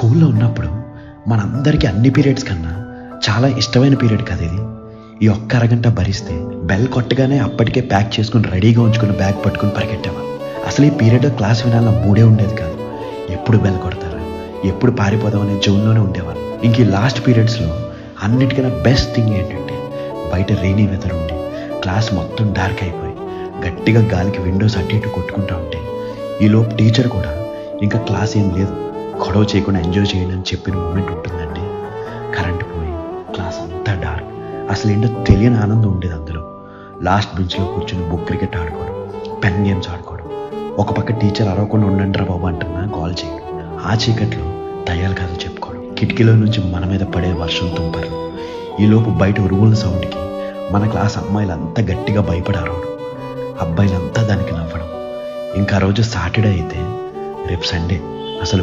స్కూల్లో ఉన్నప్పుడు మనందరికీ అన్ని పీరియడ్స్ కన్నా చాలా ఇష్టమైన పీరియడ్ కదా ఇది. ఈ ఒక్క అరగంట భరిస్తే బెల్ కొట్టగానే అప్పటికే ప్యాక్ చేసుకుని రెడీగా ఉంచుకున్న బ్యాగ్ పట్టుకుని పరిగెట్టేవాళ్ళం. అసలు ఈ పీరియడ్లో క్లాస్ వినాలన్న మూడే ఉండేది కాదు. ఎప్పుడు బెల్ కొడతారా, ఎప్పుడు పారిపోదాం అనే జోన్లోనే ఉండేవాళ్ళం. ఇంక ఈ లాస్ట్ పీరియడ్స్లో అన్నిటికన్నా బెస్ట్ థింగ్ ఏంటంటే బయట రెయినీ వెదర్ ఉండి క్లాస్ మొత్తం డార్క్ అయిపోయి గట్టిగా గాలికి విండోస్ అటు ఇటు కొట్టుకుంటూ ఉంటే ఈలోపు టీచర్ కూడా ఇంకా క్లాస్ ఏం లేదు, గొడవ చేయకుండా ఎంజాయ్ చేయండి అని చెప్పిన మూమెంట్ ఉంటుందండి. కరెంట్ పోయి క్లాస్ అంతా డార్క్, అసలు ఏంటో తెలియని ఆనందం ఉండేది అందులో. లాస్ట్ బెంచ్లో కూర్చొని బుక్ క్రికెట్ ఆడుకోవడం, పెన్ గేమ్స్ ఆడుకోవడం, ఒక పక్క టీచర్ అరవకుండా ఉండండిరా బాబు అంటున్నా కాల్ చేయడం, ఆ చీకట్లో దయ్యాల కథలు చెప్పుకోవడం, కిటికీలో నుంచి మన మీద పడే వర్షం తుంపర్లు, ఈలోపు బయట ఉరుముల సౌండ్కి మన క్లాస్ అమ్మాయిలంతా గట్టిగా భయపడారు, అబ్బాయిలంతా దానికి నవ్వడం. ఇంకా రోజు సాటర్డే అయితే రేపు సండే అసలు